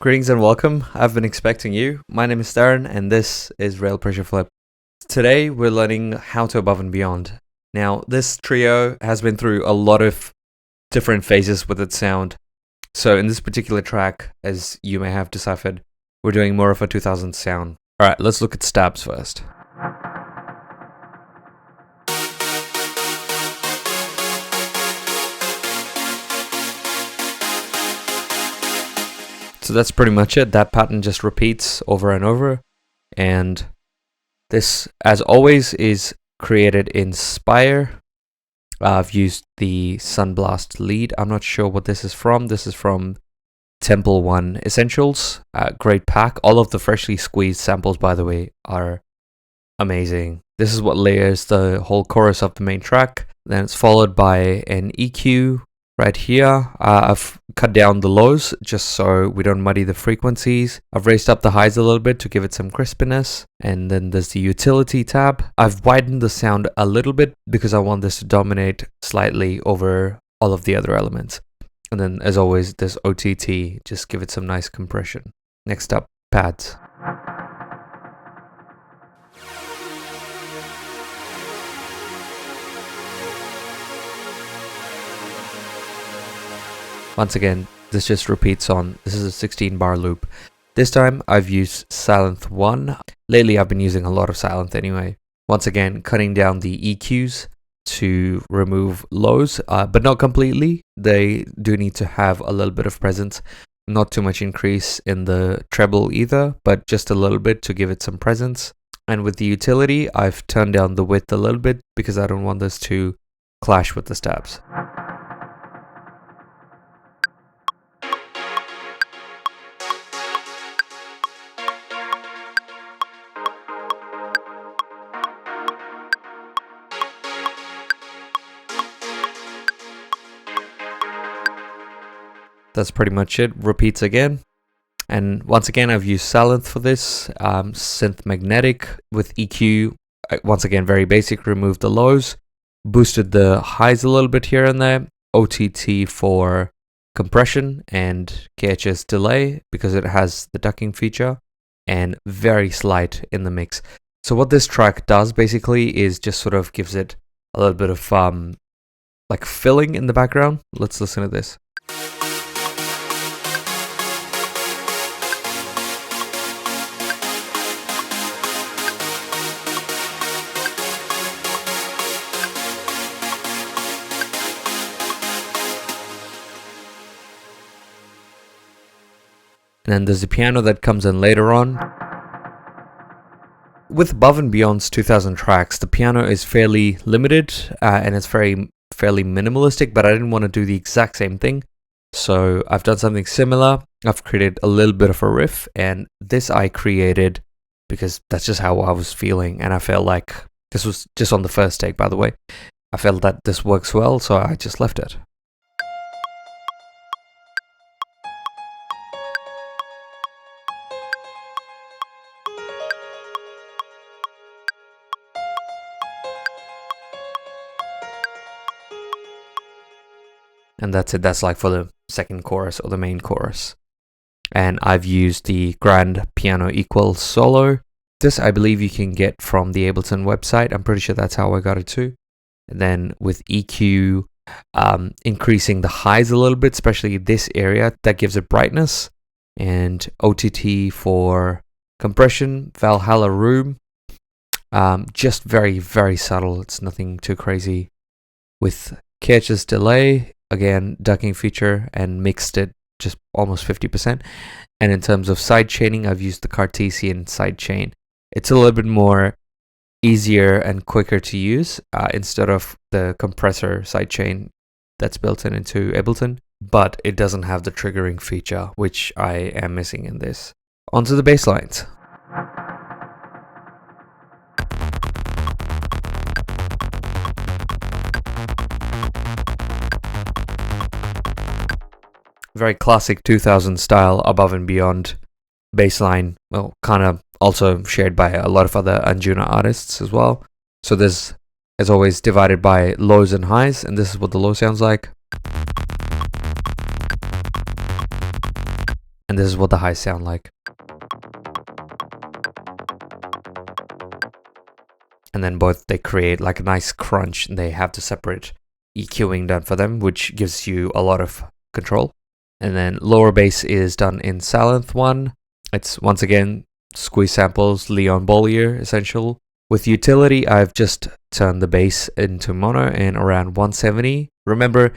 Greetings and welcome. I've been expecting you. My name is Darren and this is Rail Pressure Flip. Today we're learning how to above and beyond. Now this trio has been through a lot of different phases with its sound. So in this particular track, as you may have deciphered, we're doing more of a 2000s sound. Alright, let's look at stabs first. So that's pretty much it. That pattern just repeats over and over. And this, as always, is created in Spire. I've used the Sunblast lead. I'm not sure what this is from. This is from Temple 1 Essentials. Great pack. All of the freshly squeezed samples, by the way, are amazing. This is what layers the whole chorus of the main track. Then it's followed by an EQ right here. I've cut down the lows just so we don't muddy the frequencies. I've raised up the highs a little bit to give it some crispiness. And then there's the utility tab. I've widened the sound a little bit because I want this to dominate slightly over all of the other elements. And then as always, there's OTT, just give it some nice compression. Next up, pads. Once again, this just repeats on. This is a 16 bar loop. This time I've used Silenth 1. Lately I've been using a lot of Silenth anyway. Once again, cutting down the EQs to remove lows, but not completely. They do need to have a little bit of presence. Not too much increase in the treble either, but just a little bit to give it some presence. And with the utility, I've turned down the width a little bit because I don't want this to clash with the stabs. That's pretty much it. Repeats again. And once again, I've used Silenth for this. Synth Magnetic with EQ. Once again, very basic. Removed the lows. Boosted the highs a little bit here and there. OTT for compression and KHS delay because it has the ducking feature. And very slight in the mix. So what this track does basically is just sort of gives it a little bit of like filling in the background. Let's listen to this. And then there's the piano that comes in later on. With Above and Beyond's 2000 tracks, the piano is fairly limited and it's fairly minimalistic, but I didn't want to do the exact same thing. So I've done something similar. I've created a little bit of a riff, and this I created because that's just how I was feeling. And I felt like this was just on the first take, by the way. I felt that this works well, so I just left it. And that's it. That's like for the second chorus or the main chorus. And I've used the grand piano equal solo. This I believe you can get from the Ableton website. I'm pretty sure that's how I got it too. And then with EQ, increasing the highs a little bit, especially this area, that gives it brightness. And OTT for compression, Valhalla Room. Just very, very subtle. It's nothing too crazy. With KHS delay, again, ducking feature, and mixed it just almost 50%. And in terms of side chaining, I've used the Cartesian side chain. It's a little bit more easier and quicker to use instead of the compressor side chain that's built into Ableton, but it doesn't have the triggering feature, which I am missing in this. Onto the bass lines. Very classic 2000 style Above and Beyond bassline. Well, kind of also shared by a lot of other Anjuna artists as well. So there's, as always, divided by lows and highs, and this is what the low sounds like. And this is what the highs sound like. And then both, they create like a nice crunch, and they have the separate EQing done for them, which gives you a lot of control. And then lower bass is done in Salenth 1. It's once again squeeze samples, Leon Bollier essential. With utility, I've just turned the bass into mono and around 170. Remember,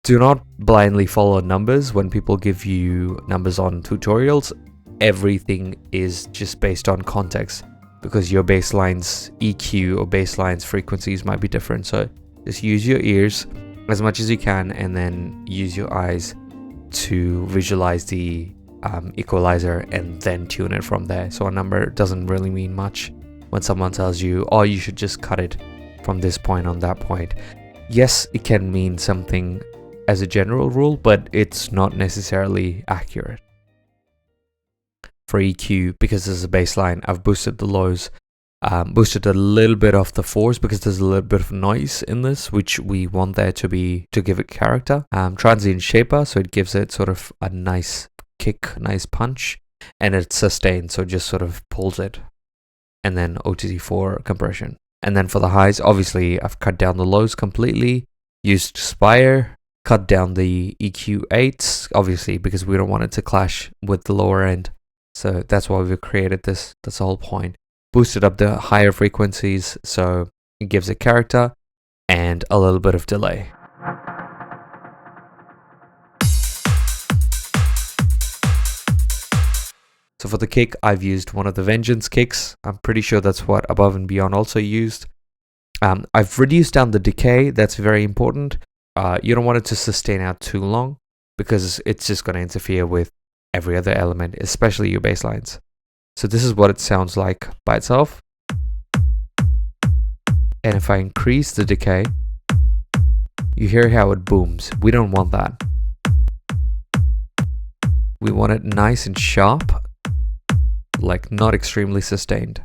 do not blindly follow numbers when people give you numbers on tutorials. Everything is just based on context, because your bassline's EQ or bassline's frequencies might be different. So just use your ears as much as you can, and then use your eyes to visualize the equalizer and then tune it from there. So a number doesn't really mean much when someone tells you, oh, you should just cut it from this point on that point. Yes, it can mean something as a general rule, but it's not necessarily accurate. For EQ, because this is a bass line, I've boosted the lows, boosted a little bit of the fours because there's a little bit of noise in this, which we want there to give it character. Transient shaper, so it gives it sort of a nice kick, nice punch, and it's sustained, so it just sort of pulls it. And then OTT for compression. And then for the highs, obviously I've cut down the lows completely, used Spire, cut down the EQ8s, obviously because we don't want it to clash with the lower end. So that's why we've created this. That's the whole point. Boosted up the higher frequencies, so it gives it character and a little bit of delay. So for the kick, I've used one of the Vengeance kicks. I'm pretty sure that's what Above and Beyond also used. I've reduced down the decay. That's very important. You don't want it to sustain out too long, because it's just going to interfere with every other element, especially your bass lines. So this is what it sounds like by itself. And if I increase the decay, you hear how it booms. We don't want that. We want it nice and sharp, like not extremely sustained.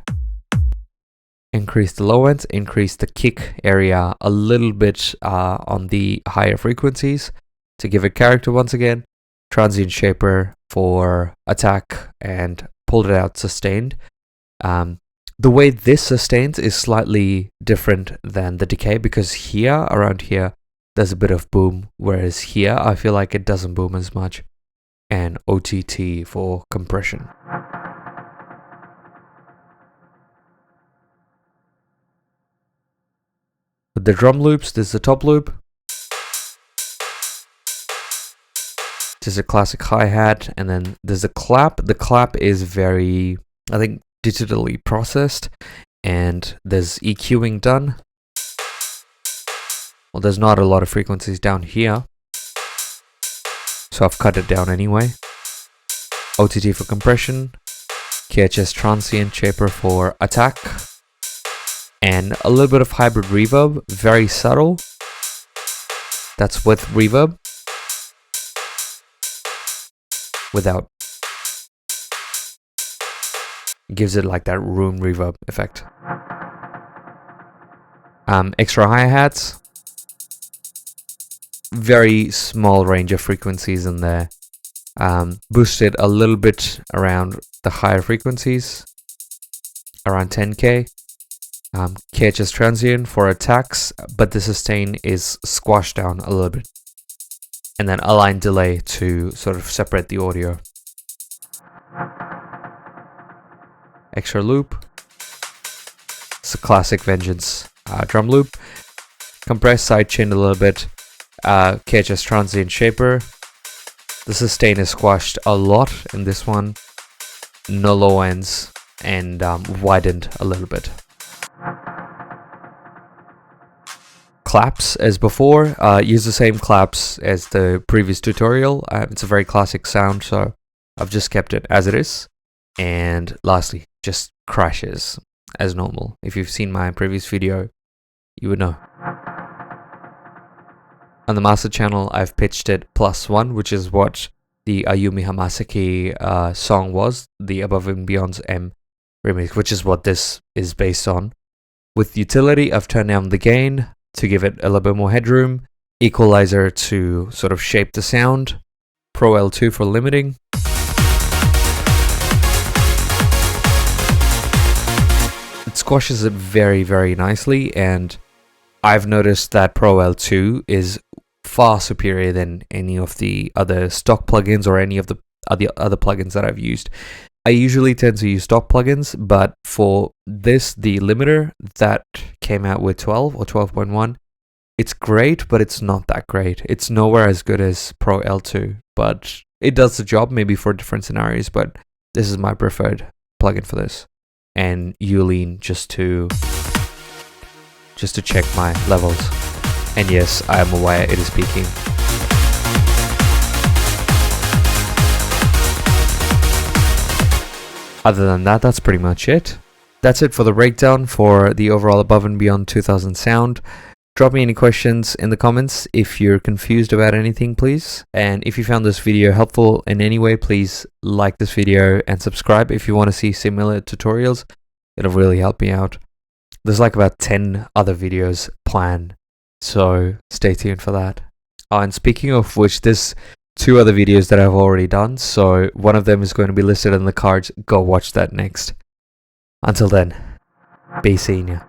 Increase the low ends, increase the kick area a little bit on the higher frequencies to give it character once again. Transient shaper for attack, and pulled it out sustained. The way this sustains is slightly different than the decay, because here, around here, there's a bit of boom, whereas here I feel like it doesn't boom as much. And OTT for compression. With the drum loops, this is the top loop. This is a classic hi-hat, and then there's a clap. The clap is very, I think, digitally processed, and there's EQing done. Well, there's not a lot of frequencies down here, so I've cut it down anyway. OTT for compression, KHS transient shaper for attack, and a little bit of hybrid reverb, very subtle. That's with reverb. Without. Gives it like that room reverb effect. Extra hi-hats. Very small range of frequencies in there. Boosted a little bit around the higher frequencies. Around 10k. KHS transient for attacks, but the sustain is squashed down a little bit. And then align delay to sort of separate the audio. Extra loop. It's a classic Vengeance drum loop. Compress sidechain a little bit. KHS transient shaper. The sustain is squashed a lot in this one. No low ends, and widened a little bit. Claps as before, use the same claps as the previous tutorial. It's a very classic sound, so I've just kept it as it is. And lastly, just crashes as normal. If you've seen my previous video, you would know. On the master channel, I've pitched it +1, which is what the Ayumi Hamasaki song was, the Above and Beyond's M remix, which is what this is based on. With utility, I've turned down the gain to give it a little bit more headroom, equalizer to sort of shape the sound, Pro L2 for limiting. It squashes it very, very nicely, and I've noticed that Pro L2 is far superior than any of the other stock plugins or any of the other plugins that I've used. I usually tend to use stock plugins, but for this, the limiter that came out with 12 or 12.1, it's great, but it's not that great. It's nowhere as good as Pro L2, but it does the job maybe for different scenarios, but this is my preferred plugin for this. And Ulene just to check my levels. And yes, I am aware it is peaking. Other than that, that's pretty much it. That's it for the breakdown for the overall Above and Beyond 2000 sound. Drop me any questions in the comments if you're confused about anything, please. And if you found this video helpful in any way, please like this video and subscribe if you want to see similar tutorials. It'll really help me out. There's like about 10 other videos planned, so stay tuned for that. And speaking of which, there's 2 other videos that I've already done, so one of them is going to be listed in the cards. Go watch that next. Until then, be seeing ya.